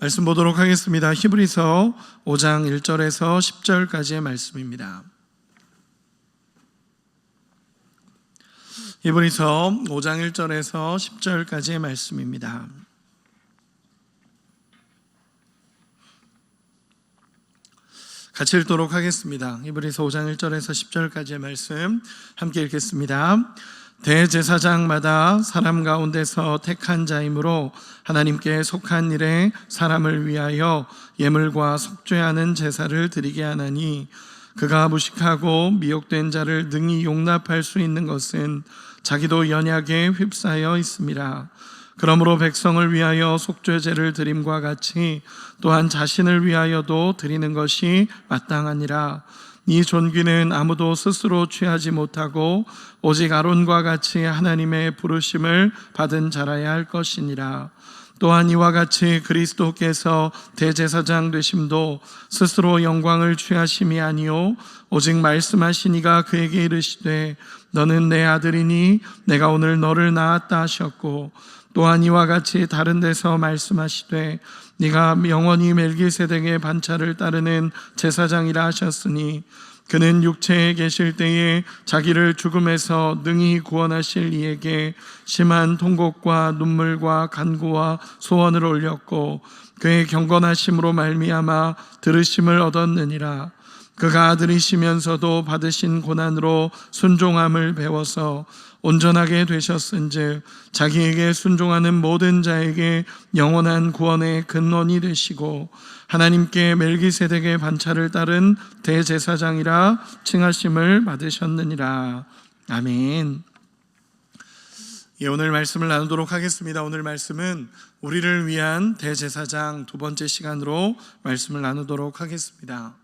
말씀 보도록 하겠습니다. 히브리서 5장 1절에서 10절까지의 말씀입니다. 히브리서 5장 1절에서 10절까지의 말씀입니다. 같이 읽도록 하겠습니다. 히브리서 5장 1절에서 10절까지의 말씀 함께 읽겠습니다. 대제사장마다 사람 가운데서 택한 자이므로 하나님께 속한 일에 사람을 위하여 예물과 속죄하는 제사를 드리게 하나니, 그가 무식하고 미혹된 자를 능히 용납할 수 있는 것은 자기도 연약에 휩싸여 있음이라. 그러므로 백성을 위하여 속죄제를 드림과 같이 또한 자신을 위하여도 드리는 것이 마땅하니라. 이 존귀는 아무도 스스로 취하지 못하고 오직 아론과 같이 하나님의 부르심을 받은 자라야 할 것이니라. 또한 이와 같이 그리스도께서 대제사장 되심도 스스로 영광을 취하심이 아니요 오직 말씀하시니가 그에게 이르시되 너는 내 아들이니 내가 오늘 너를 낳았다 하셨고, 또한 이와 같이 다른 데서 말씀하시되 네가 영원히 멜기세덱의 반차를 따르는 제사장이라 하셨으니, 그는 육체에 계실 때에 자기를 죽음에서 능히 구원하실 이에게 심한 통곡과 눈물과 간구와 소원을 올렸고 그의 경건하심으로 말미암아 들으심을 얻었느니라. 그가 아들이시면서도 받으신 고난으로 순종함을 배워서 온전하게 되셨은즉 자기에게 순종하는 모든 자에게 영원한 구원의 근원이 되시고 하나님께 멜기세덱의 반차를 따른 대제사장이라 칭하심을 받으셨느니라. 아멘. 오늘 말씀을 나누도록 하겠습니다. 오늘 말씀은 우리를 위한 대제사장 두 번째 시간으로 말씀을 나누도록 하겠습니다.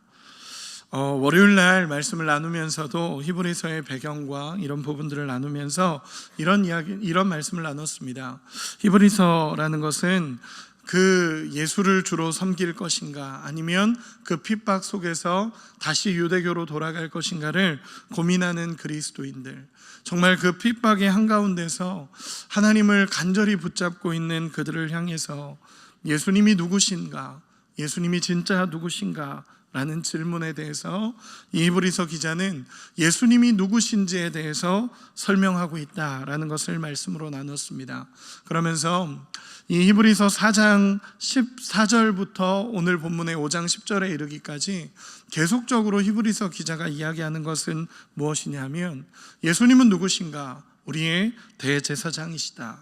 월요일 날 말씀을 나누면서도 히브리서의 배경과 이런 부분들을 나누면서 이런 말씀을 나눴습니다. 히브리서라는 것은 그 예수를 주로 섬길 것인가, 아니면 그 핍박 속에서 다시 유대교로 돌아갈 것인가를 고민하는 그리스도인들, 정말 그 핍박의 한가운데서 하나님을 간절히 붙잡고 있는 그들을 향해서 예수님이 누구신가, 예수님이 진짜 누구신가 라는 질문에 대해서 이 히브리서 기자는 예수님이 누구신지에 대해서 설명하고 있다라는 것을 말씀으로 나눴습니다. 그러면서 이 히브리서 4장 14절부터 오늘 본문의 5장 10절에 이르기까지 계속적으로 히브리서 기자가 이야기하는 것은 무엇이냐면, 예수님은 누구신가? 우리의 대제사장이시다,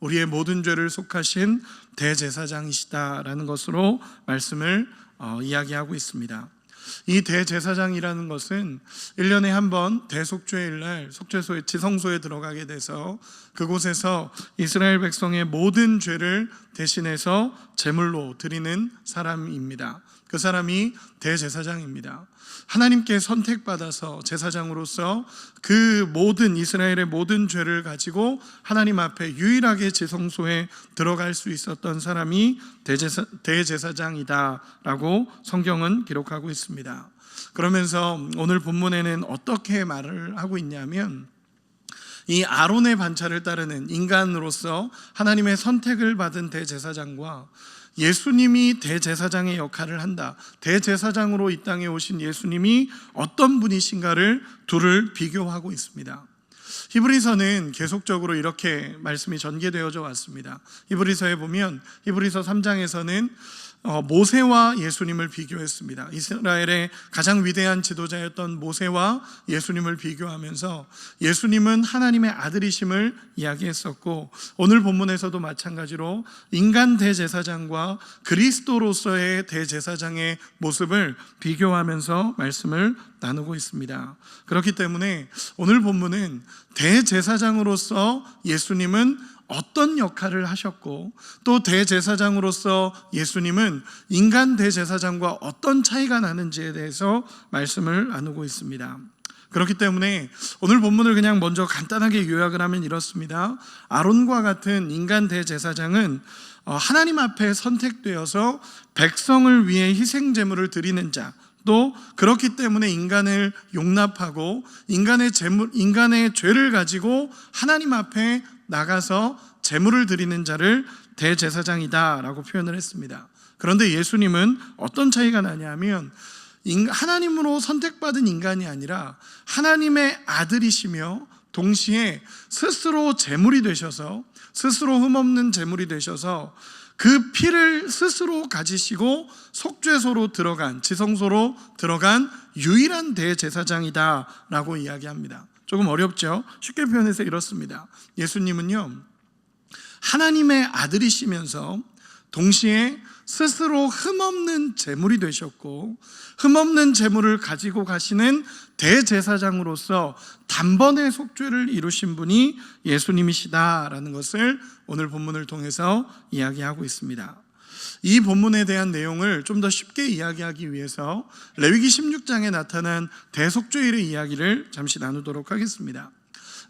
우리의 모든 죄를 속하신 대제사장이시다라는 것으로 말씀을 이야기하고 있습니다. 이 대제사장이라는 것은 1년에 한 번 대속죄일 날 속죄소에, 지성소에 들어가게 돼서 그곳에서 이스라엘 백성의 모든 죄를 대신해서 제물로 드리는 사람입니다. 그 사람이 대제사장입니다. 하나님께 선택받아서 제사장으로서 그 모든 이스라엘의 모든 죄를 가지고 하나님 앞에 유일하게 지성소에 들어갈 수 있었던 사람이 대제사장이다라고 성경은 기록하고 있습니다. 그러면서 오늘 본문에는 어떻게 말을 하고 있냐면, 이 아론의 반차를 따르는 인간으로서 하나님의 선택을 받은 대제사장과 예수님이 대제사장의 역할을 한다, 대제사장으로 이 땅에 오신 예수님이 어떤 분이신가를 둘을 비교하고 있습니다. 히브리서는 계속적으로 이렇게 말씀이 전개되어져 왔습니다. 히브리서에 보면 히브리서 3장에서는 모세와 예수님을 비교했습니다. 이스라엘의 가장 위대한 지도자였던 모세와 예수님을 비교하면서 예수님은 하나님의 아들이심을 이야기했었고, 오늘 본문에서도 마찬가지로 인간 대제사장과 그리스도로서의 대제사장의 모습을 비교하면서 말씀을 나누고 있습니다. 그렇기 때문에 오늘 본문은 대제사장으로서 예수님은 어떤 역할을 하셨고, 또 대제사장으로서 예수님은 인간 대제사장과 어떤 차이가 나는지에 대해서 말씀을 나누고 있습니다. 그렇기 때문에 오늘 본문을 그냥 먼저 간단하게 요약을 하면 이렇습니다. 아론과 같은 인간 대제사장은 하나님 앞에 선택되어서 백성을 위해 희생 제물을 드리는 자, 또 그렇기 때문에 인간을 용납하고 인간의 죄를 가지고 하나님 앞에 나가서 제물을 드리는 자를 대제사장이다라고 표현을 했습니다. 그런데 예수님은 어떤 차이가 나냐면 하나님으로 선택받은 인간이 아니라 하나님의 아들이시며 동시에 스스로 제물이 되셔서, 스스로 흠없는 제물이 되셔서 그 피를 스스로 가지시고 속죄소로 들어간, 지성소로 들어간 유일한 대제사장이다라고 이야기합니다. 조금 어렵죠? 쉽게 표현해서 이렇습니다. 예수님은요, 하나님의 아들이시면서 동시에 스스로 흠없는 제물이 되셨고, 흠없는 제물을 가지고 가시는 대제사장으로서 단번에 속죄를 이루신 분이 예수님이시다라는 것을 오늘 본문을 통해서 이야기하고 있습니다. 이 본문에 대한 내용을 좀 더 쉽게 이야기하기 위해서 레위기 16장에 나타난 대속죄일의 이야기를 잠시 나누도록 하겠습니다.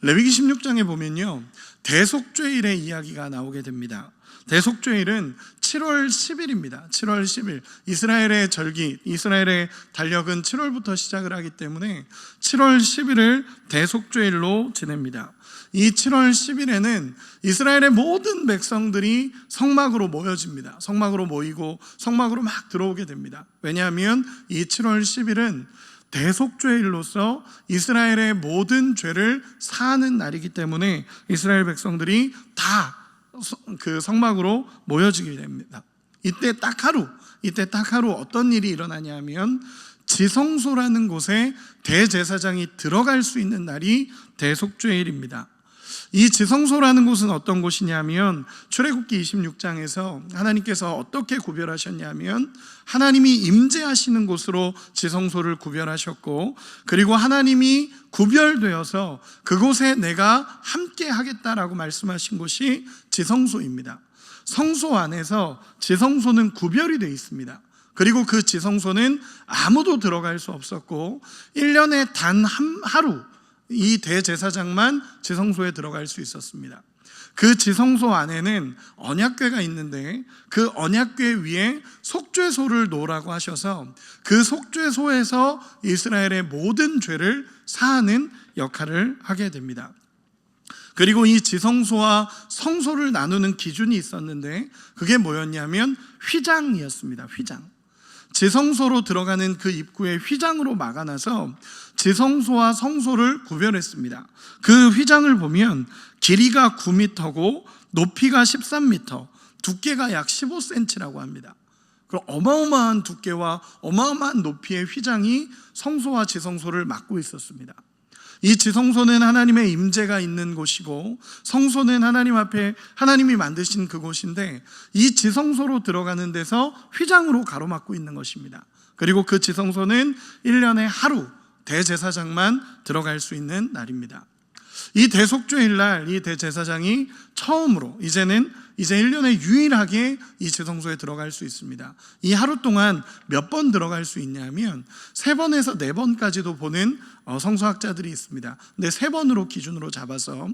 레위기 16장에 보면요, 대속죄일의 이야기가 나오게 됩니다. 대속죄일은 7월 10일입니다. 7월 10일. 이스라엘의 절기, 이스라엘의 달력은 7월부터 시작을 하기 때문에 7월 10일을 대속죄일로 지냅니다. 이 7월 10일에는 이스라엘의 모든 백성들이 성막으로 모여집니다. 성막으로 모이고 성막으로 막 들어오게 됩니다. 왜냐하면 이 7월 10일은 대속죄일로서 이스라엘의 모든 죄를 사하는 날이기 때문에 이스라엘 백성들이 다 그 성막으로 모여지게 됩니다. 이때 딱 하루 어떤 일이 일어나냐면 지성소라는 곳에 대제사장이 들어갈 수 있는 날이 대속죄일입니다. 이 지성소라는 곳은 어떤 곳이냐면 출애굽기 26장에서 하나님께서 어떻게 구별하셨냐면 하나님이 임재하시는 곳으로 지성소를 구별하셨고, 그리고 하나님이 구별되어서 그곳에 내가 함께 하겠다라고 말씀하신 곳이 지성소입니다. 성소 안에서 지성소는 구별이 되어 있습니다. 그리고 그 지성소는 아무도 들어갈 수 없었고 1년에 단 하루 이 대제사장만 지성소에 들어갈 수 있었습니다. 그 지성소 안에는 언약궤가 있는데 그 언약궤 위에 속죄소를 놓으라고 하셔서 그 속죄소에서 이스라엘의 모든 죄를 사하는 역할을 하게 됩니다. 그리고 이 지성소와 성소를 나누는 기준이 있었는데 그게 뭐였냐면 휘장이었습니다. 휘장. 지성소로 들어가는 그 입구에 휘장으로 막아놔서 지성소와 성소를 구별했습니다. 그 휘장을 보면 길이가 9m고 높이가 13m, 두께가 약 15cm라고 합니다. 그럼 어마어마한 두께와 어마어마한 높이의 휘장이 성소와 지성소를 막고 있었습니다. 이 지성소는 하나님의 임재가 있는 곳이고 성소는 하나님 앞에 하나님이 만드신 그곳인데 이 지성소로 들어가는 데서 휘장으로 가로막고 있는 것입니다. 그리고 그 지성소는 1년에 하루 대제사장만 들어갈 수 있는 날입니다. 이 대속죄일 날 이 대제사장이 처음으로 이제 1년에 유일하게 이 지성소에 들어갈 수 있습니다. 이 하루 동안 몇 번 들어갈 수 있냐면 3번에서 4번까지도 보는 성서학자들이 있습니다. 근데 3번으로 기준으로 잡아서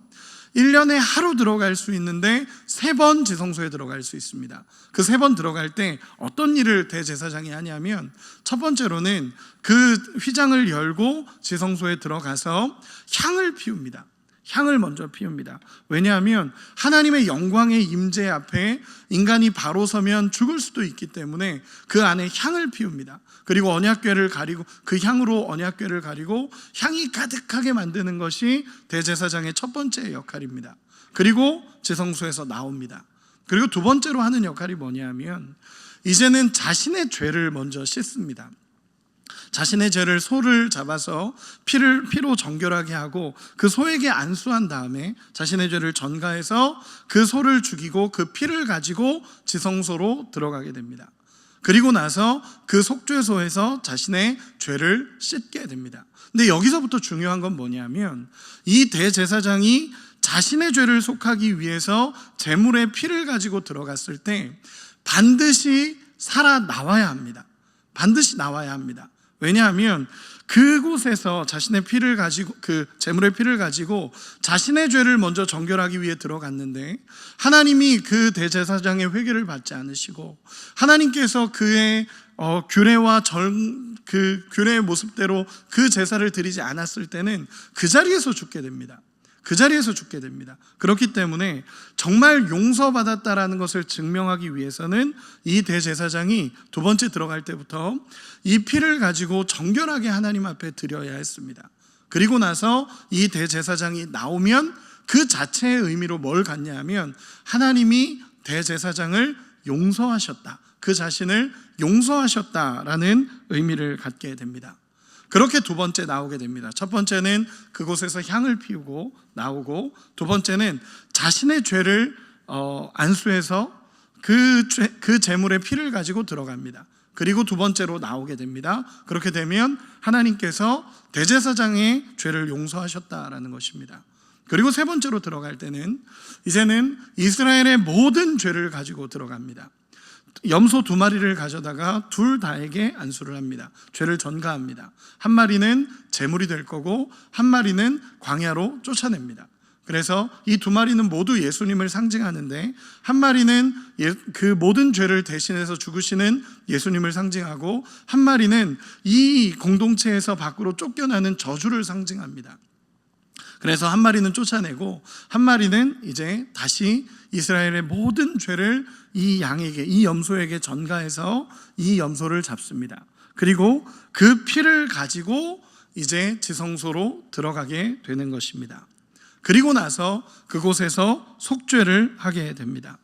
1년에 하루 들어갈 수 있는데 3번 지성소에 들어갈 수 있습니다. 그 3번 들어갈 때 어떤 일을 대제사장이 하냐면 첫 번째로는 그 휘장을 열고 지성소에 들어가서 향을 피웁니다. 향을 먼저 피웁니다. 왜냐하면 하나님의 영광의 임재 앞에 인간이 바로 서면 죽을 수도 있기 때문에 그 안에 향을 피웁니다. 그리고 언약궤를 가리고 그 향으로 언약궤를 가리고 향이 가득하게 만드는 것이 대제사장의 첫 번째 역할입니다. 그리고 지성소에서 나옵니다. 그리고 두 번째로 하는 역할이 뭐냐면 이제는 자신의 죄를 먼저 씻습니다. 자신의 죄를 소를 잡아서 피로 정결하게 하고 그 소에게 안수한 다음에 자신의 죄를 전가해서 그 소를 죽이고 그 피를 가지고 지성소로 들어가게 됩니다. 그리고 나서 그 속죄소에서 자신의 죄를 씻게 됩니다. 근데 여기서부터 중요한 건 뭐냐면 이 대제사장이 자신의 죄를 속하기 위해서 제물의 피를 가지고 들어갔을 때 반드시 살아나와야 합니다. 반드시 나와야 합니다. 왜냐하면 그곳에서 자신의 피를 가지고 그 제물의 피를 가지고 자신의 죄를 먼저 정결하기 위해 들어갔는데 하나님이 그 대제사장의 회개를 받지 않으시고 하나님께서 그의 규례와 그 규례의 모습대로 그 제사를 드리지 않았을 때는 그 자리에서 죽게 됩니다. 그 자리에서 죽게 됩니다. 그렇기 때문에 정말 용서받았다라는 것을 증명하기 위해서는 이 대제사장이 두 번째 들어갈 때부터 이 피를 가지고 정결하게 하나님 앞에 드려야 했습니다. 그리고 나서 이 대제사장이 나오면 그 자체의 의미로 뭘 갖냐 하면 하나님이 대제사장을 용서하셨다, 그 자신을 용서하셨다라는 의미를 갖게 됩니다. 그렇게 두 번째 나오게 됩니다. 첫 번째는 그곳에서 향을 피우고 나오고, 두 번째는 자신의 죄를 안수해서 그 제물의 피를 가지고 들어갑니다. 그리고 두 번째로 나오게 됩니다. 그렇게 되면 하나님께서 대제사장의 죄를 용서하셨다라는 것입니다. 그리고 세 번째로 들어갈 때는 이제는 이스라엘의 모든 죄를 가지고 들어갑니다. 염소 2마리를 가져다가 둘 다에게 안수를 합니다. 죄를 전가합니다. 한 마리는 제물이 될 거고 한 마리는 광야로 쫓아냅니다. 그래서 이 2마리는 모두 예수님을 상징하는데, 한 마리는 그 모든 죄를 대신해서 죽으시는 예수님을 상징하고, 한 마리는 이 공동체에서 밖으로 쫓겨나는 저주를 상징합니다. 그래서 한 마리는 쫓아내고 한 마리는 이제 다시 이스라엘의 모든 죄를 이 양에게, 이 염소에게 전가해서 이 염소를 잡습니다. 그리고 그 피를 가지고 이제 지성소로 들어가게 되는 것입니다. 그리고 나서 그곳에서 속죄를 하게 됩니다.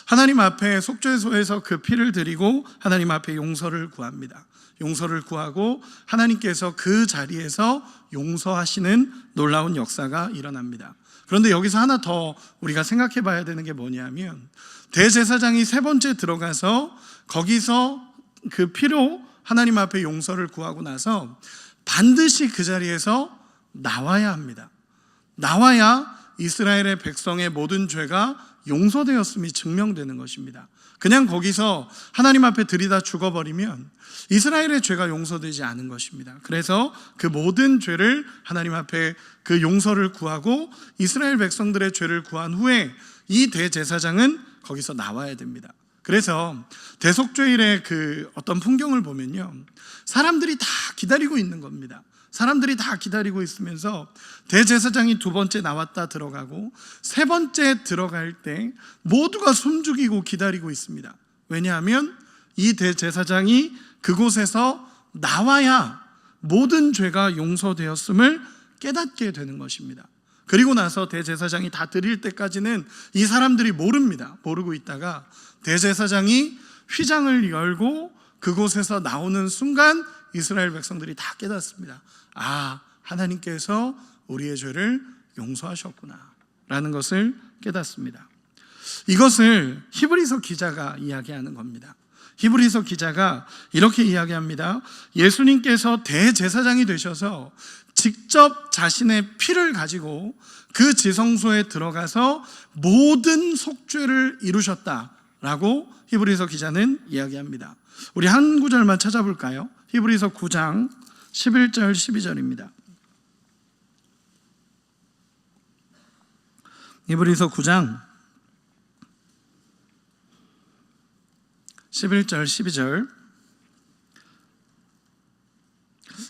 하나님 앞에 속죄소에서 그 피를 드리고 하나님 앞에 용서를 구합니다. 용서를 구하고 하나님께서 그 자리에서 용서하시는 놀라운 역사가 일어납니다. 그런데 여기서 하나 더 우리가 생각해 봐야 되는 게 뭐냐면, 대제사장이 세 번째 들어가서 거기서 그 피로 하나님 앞에 용서를 구하고 나서 반드시 그 자리에서 나와야 합니다. 나와야 이스라엘의 백성의 모든 죄가 용서되었음이 증명되는 것입니다. 그냥 거기서 하나님 앞에 들이다 죽어버리면 이스라엘의 죄가 용서되지 않은 것입니다. 그래서 그 모든 죄를 하나님 앞에 그 용서를 구하고 이스라엘 백성들의 죄를 구한 후에 이 대제사장은 거기서 나와야 됩니다. 그래서 대속죄일의 그 어떤 풍경을 보면요, 사람들이 다 기다리고 있는 겁니다. 사람들이 다 기다리고 있으면서 대제사장이 두 번째 나왔다 들어가고 세 번째 들어갈 때 모두가 숨죽이고 기다리고 있습니다. 왜냐하면 이 대제사장이 그곳에서 나와야 모든 죄가 용서되었음을 깨닫게 되는 것입니다. 그리고 나서 대제사장이 다 드릴 때까지는 이 사람들이 모릅니다. 모르고 있다가 대제사장이 휘장을 열고 그곳에서 나오는 순간 이스라엘 백성들이 다 깨닫습니다. 아, 하나님께서 우리의 죄를 용서하셨구나 라는 것을 깨닫습니다. 이것을 히브리서 기자가 이야기하는 겁니다. 히브리서 기자가 이렇게 이야기합니다. 예수님께서 대제사장이 되셔서 직접 자신의 피를 가지고 그 지성소에 들어가서 모든 속죄를 이루셨다라고 히브리서 기자는 이야기합니다. 우리 한 구절만 찾아볼까요? 히브리서 9장 11절 12절입니다. 히브리서 9장 11절 12절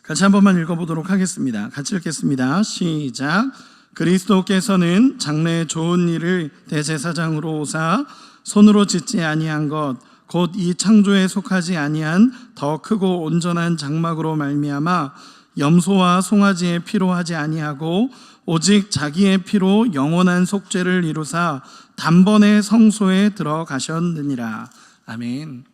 같이 한 번만 읽어보도록 하겠습니다. 같이 읽겠습니다. 시작. 그리스도께서는 장래의 좋은 일을 대제사장으로 오사 손으로 짓지 아니한 것 곧 이 창조에 속하지 아니한 더 크고 온전한 장막으로 말미암아 염소와 송아지의 피로 하지 아니하고 오직 자기의 피로 영원한 속죄를 이루사 단번에 성소에 들어가셨느니라. 아멘.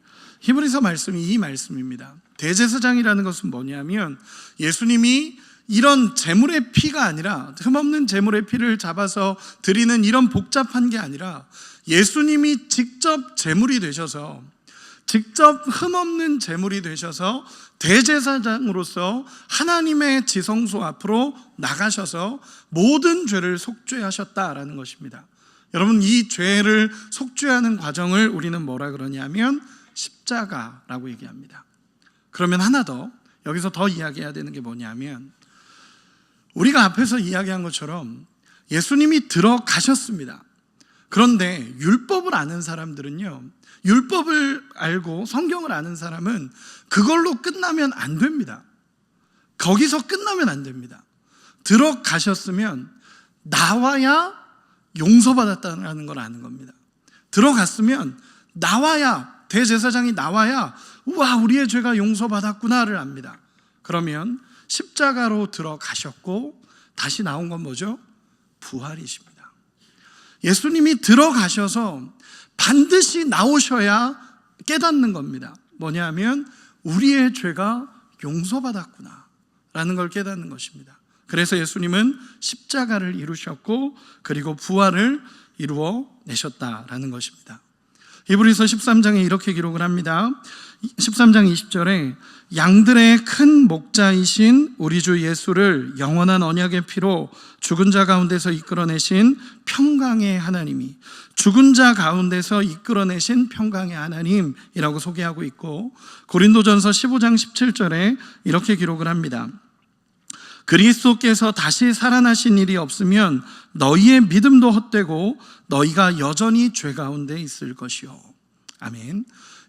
히브리서 말씀이 이 말씀입니다. 대제사장이라는 것은 뭐냐면 예수님이 이런 제물의 피가 아니라, 흠없는 제물의 피를 잡아서 드리는 이런 복잡한 게 아니라 예수님이 직접 제물이 되셔서, 직접 흠없는 제물이 되셔서 대제사장으로서 하나님의 지성소 앞으로 나가셔서 모든 죄를 속죄하셨다라는 것입니다. 여러분, 이 죄를 속죄하는 과정을 우리는 뭐라 그러냐면 십자가라고 얘기합니다. 그러면 하나 더, 여기서 더 이야기해야 되는 게 뭐냐면, 우리가 앞에서 이야기한 것처럼 예수님이 들어가셨습니다. 그런데 율법을 아는 사람들은요, 율법을 알고 성경을 아는 사람은 그걸로 끝나면 안 됩니다. 거기서 끝나면 안 됩니다. 들어가셨으면 나와야 용서받았다는 걸 아는 겁니다. 들어갔으면 나와야, 대제사장이 나와야 우와 우리의 죄가 용서받았구나를 압니다. 그러면 십자가로 들어가셨고 다시 나온 건 뭐죠? 부활이십니다. 예수님이 들어가셔서 반드시 나오셔야 깨닫는 겁니다. 뭐냐면 우리의 죄가 용서받았구나 라는 걸 깨닫는 것입니다. 그래서 예수님은 십자가를 이루셨고 그리고 부활을 이루어 내셨다라는 것입니다. 히브리서 13장에 이렇게 기록을 합니다. 13장 20절에 양들의 큰 목자이신 우리 주 예수를 영원한 언약의 피로 죽은 자 가운데서 이끌어내신 평강의 하나님이, 죽은 자 가운데서 이끌어내신 평강의 하나님이라고 소개하고 있고, 고린도전서 15장 17절에 이렇게 기록을 합니다. 그리스도께서 다시 살아나신 일이 없으면 너희의 믿음도 헛되고 너희가 여전히 죄 가운데 있을 것이요. 아멘.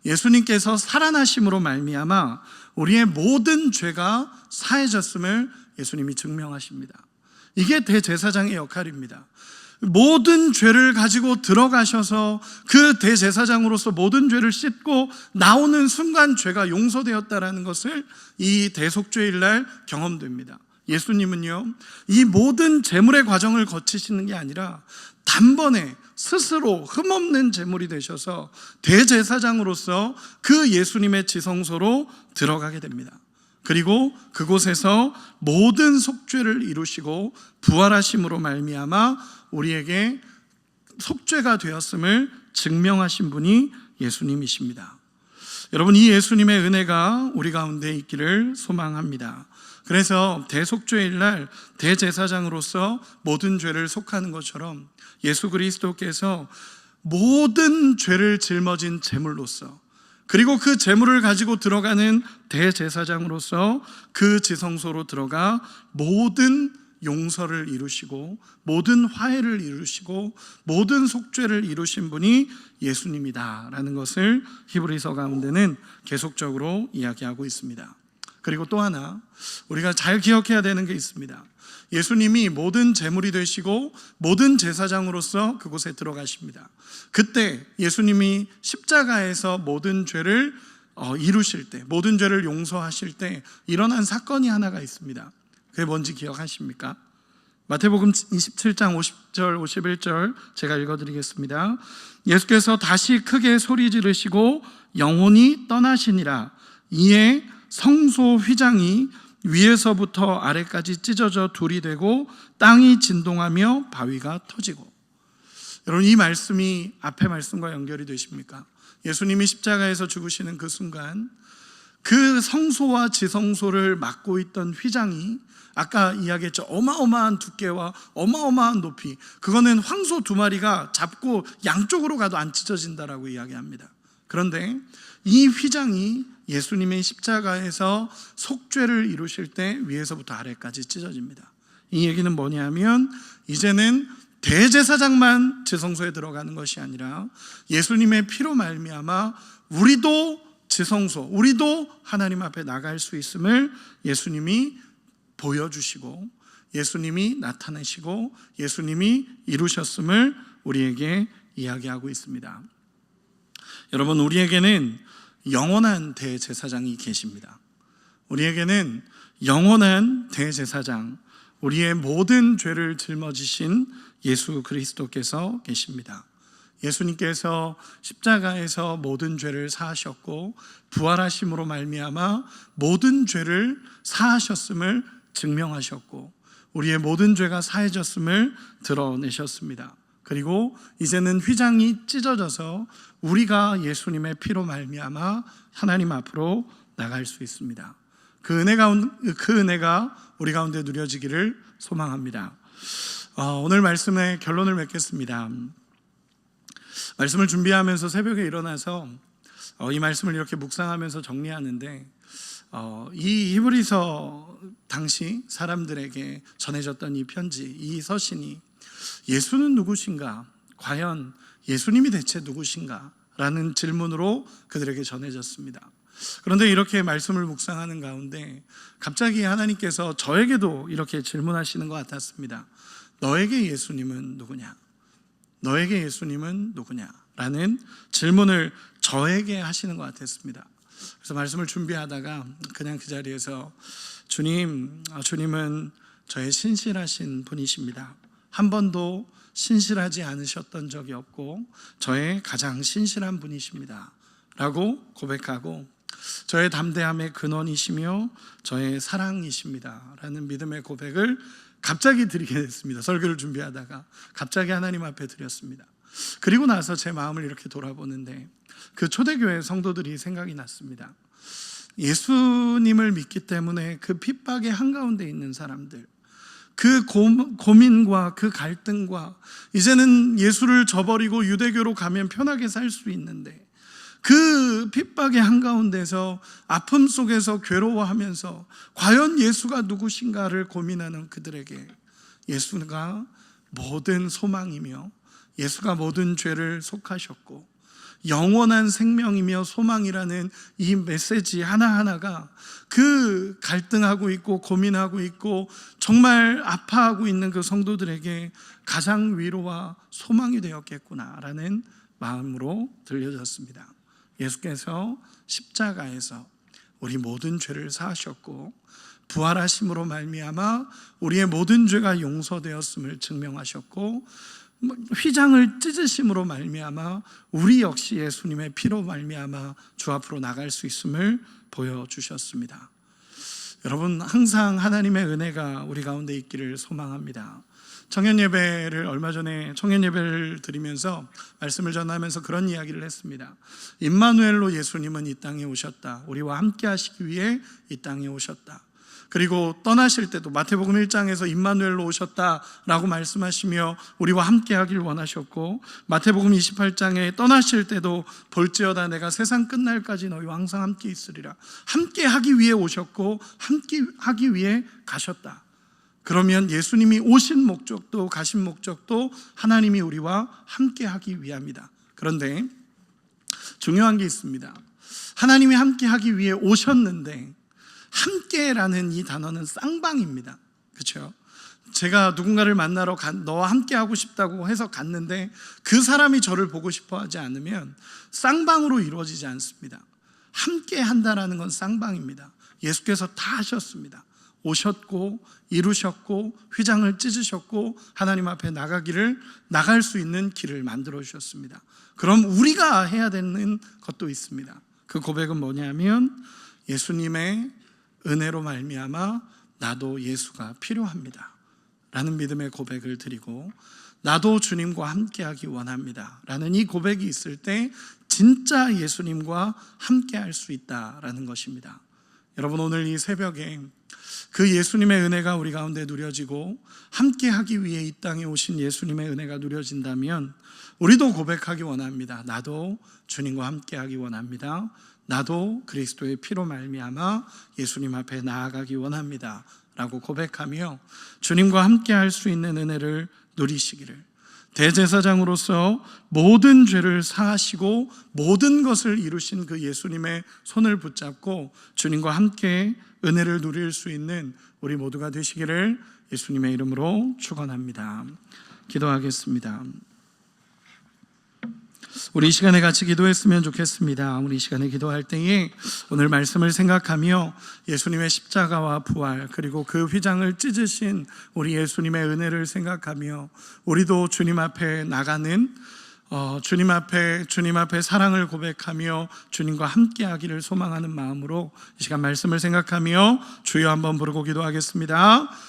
예수님께서 살아나심으로 말미암아 우리의 모든 죄가 사해졌음을 예수님이 증명하십니다. 이게 대제사장의 역할입니다. 모든 죄를 가지고 들어가셔서 그 대제사장으로서 모든 죄를 씻고 나오는 순간 죄가 용서되었다라는 것을 이 대속죄일 날 경험됩니다. 예수님은요, 이 모든 제물의 과정을 거치시는 게 아니라 단번에 스스로 흠없는 제물이 되셔서 대제사장으로서 그 예수님의 지성소로 들어가게 됩니다. 그리고 그곳에서 모든 속죄를 이루시고 부활하심으로 말미암아 우리에게 속죄가 되었음을 증명하신 분이 예수님이십니다. 여러분, 이 예수님의 은혜가 우리 가운데 있기를 소망합니다. 그래서 대속죄일 날 대제사장으로서 모든 죄를 속하는 것처럼 예수 그리스도께서 모든 죄를 짊어진 제물로서, 그리고 그 제물을 가지고 들어가는 대제사장으로서 그 지성소로 들어가 모든 용서를 이루시고 모든 화해를 이루시고 모든 속죄를 이루신 분이 예수님이다라는 것을 히브리서 가운데는 계속적으로 이야기하고 있습니다. 그리고 또 하나 우리가 잘 기억해야 되는 게 있습니다. 예수님이 모든 제물이 되시고 모든 제사장으로서 그곳에 들어가십니다. 그때 예수님이 십자가에서 모든 죄를 이루실 때, 모든 죄를 용서하실 때 일어난 사건이 하나가 있습니다. 그게 뭔지 기억하십니까? 마태복음 27장 50절 51절 제가 읽어드리겠습니다. 예수께서 다시 크게 소리 지르시고 영혼이 떠나시니라. 이에 성소 휘장이 위에서부터 아래까지 찢어져 둘이 되고 땅이 진동하며 바위가 터지고. 여러분, 이 말씀이 앞의 말씀과 연결이 되십니까? 예수님이 십자가에서 죽으시는 그 순간 그 성소와 지성소를 막고 있던 휘장이, 아까 이야기했죠, 어마어마한 두께와 어마어마한 높이, 그거는 황소 2마리가 잡고 양쪽으로 가도 안 찢어진다라고 이야기합니다. 그런데 이 휘장이 예수님의 십자가에서 속죄를 이루실 때 위에서부터 아래까지 찢어집니다. 이 얘기는 뭐냐면 이제는 대제사장만 지성소에 들어가는 것이 아니라 예수님의 피로 말미암아 우리도 지성소, 우리도 하나님 앞에 나갈 수 있음을 예수님이 보여주시고 예수님이 나타내시고 예수님이 이루셨음을 우리에게 이야기하고 있습니다. 여러분, 우리에게는 영원한 대제사장이 계십니다. 우리에게는 영원한 대제사장, 우리의 모든 죄를 짊어지신 예수 그리스도께서 계십니다. 예수님께서 십자가에서 모든 죄를 사하셨고 부활하심으로 말미암아 모든 죄를 사하셨음을 증명하셨고 우리의 모든 죄가 사해졌음을 드러내셨습니다. 그리고 이제는 휘장이 찢어져서 우리가 예수님의 피로 말미암아 하나님 앞으로 나갈 수 있습니다. 그 은혜가 우리 가운데 누려지기를 소망합니다. 오늘 말씀의 결론을 맺겠습니다. 말씀을 준비하면서 새벽에 일어나서 이 말씀을 이렇게 묵상하면서 정리하는데 이 히브리서 당시 사람들에게 전해졌던 이 편지, 이 서신이 예수는 누구신가? 과연 예수님이 대체 누구신가? 라는 질문으로 그들에게 전해졌습니다. 그런데 이렇게 말씀을 묵상하는 가운데 갑자기 하나님께서 저에게도 이렇게 질문하시는 것 같았습니다. 너에게 예수님은 누구냐? 너에게 예수님은 누구냐? 라는 질문을 저에게 하시는 것 같았습니다. 그래서 말씀을 준비하다가 그냥 그 자리에서 주님은 저의 신실하신 분이십니다. 한 번도 신실하지 않으셨던 적이 없고 저의 가장 신실한 분이십니다 라고 고백하고, 저의 담대함의 근원이시며 저의 사랑이십니다 라는 믿음의 고백을 갑자기 드리게 됐습니다. 설교를 준비하다가 갑자기 하나님 앞에 드렸습니다. 그리고 나서 제 마음을 이렇게 돌아보는데 그 초대교회 성도들이 생각이 났습니다. 예수님을 믿기 때문에 그 핍박의 한가운데 있는 사람들, 그 고민과 그 갈등과, 이제는 예수를 저버리고 유대교로 가면 편하게 살 수 있는데 그 핍박의 한가운데서 아픔 속에서 괴로워하면서 과연 예수가 누구신가를 고민하는 그들에게 예수가 모든 소망이며 예수가 모든 죄를 속하셨고 영원한 생명이며 소망이라는 이 메시지 하나하나가 그 갈등하고 있고 고민하고 있고 정말 아파하고 있는 그 성도들에게 가장 위로와 소망이 되었겠구나라는 마음으로 들려졌습니다. 예수께서 십자가에서 우리 모든 죄를 사하셨고 부활하심으로 말미암아 우리의 모든 죄가 용서되었음을 증명하셨고, 휘장을 찢으심으로 말미암아 우리 역시 예수님의 피로 말미암아 주 앞으로 나갈 수 있음을 보여주셨습니다. 여러분, 항상 하나님의 은혜가 우리 가운데 있기를 소망합니다. 청년예배를 얼마 전에 청년예배를 드리면서 말씀을 전하면서 그런 이야기를 했습니다. 임마누엘로 예수님은 이 땅에 오셨다. 우리와 함께 하시기 위해 이 땅에 오셨다. 그리고 떠나실 때도 마태복음 1장에서 임마누엘로 오셨다라고 말씀하시며 우리와 함께 하길 원하셨고, 마태복음 28장에 떠나실 때도 볼지어다 내가 세상 끝날까지 너희와 항상 함께 있으리라. 함께 하기 위해 오셨고 함께 하기 위해 가셨다. 그러면 예수님이 오신 목적도 가신 목적도 하나님이 우리와 함께 하기 위함이다. 그런데 중요한 게 있습니다. 하나님이 함께 하기 위해 오셨는데 함께라는 이 단어는 쌍방입니다. 그렇죠? 제가 누군가를 만나러 너와 함께 하고 싶다고 해서 갔는데 그 사람이 저를 보고 싶어 하지 않으면 쌍방으로 이루어지지 않습니다. 함께 한다라는 건 쌍방입니다. 예수께서 다 하셨습니다. 오셨고 이루셨고 휘장을 찢으셨고 하나님 앞에 나갈 수 있는 길을 만들어 주셨습니다. 그럼 우리가 해야 되는 것도 있습니다. 그 고백은 뭐냐면 예수님의 은혜로 말미암아 나도 예수가 필요합니다 라는 믿음의 고백을 드리고, 나도 주님과 함께하기 원합니다 라는 이 고백이 있을 때 진짜 예수님과 함께할 수 있다라는 것입니다. 여러분, 오늘 이 새벽에 그 예수님의 은혜가 우리 가운데 누려지고 함께하기 위해 이 땅에 오신 예수님의 은혜가 누려진다면 우리도 고백하기 원합니다. 나도 주님과 함께하기 원합니다. 나도 그리스도의 피로 말미암아 예수님 앞에 나아가기 원합니다 라고 고백하며 주님과 함께할 수 있는 은혜를 누리시기를, 대제사장으로서 모든 죄를 사하시고 모든 것을 이루신 그 예수님의 손을 붙잡고 주님과 함께 은혜를 누릴 수 있는 우리 모두가 되시기를 예수님의 이름으로 축원합니다. 기도하겠습니다. 우리 이 시간에 같이 기도했으면 좋겠습니다. 우리 이 시간에 기도할 때에 오늘 말씀을 생각하며 예수님의 십자가와 부활, 그리고 그 휘장을 찢으신 우리 예수님의 은혜를 생각하며 우리도 주님 앞에 나가는 주님 앞에 사랑을 고백하며 주님과 함께하기를 소망하는 마음으로 이 시간 말씀을 생각하며 주여 한번 부르고 기도하겠습니다.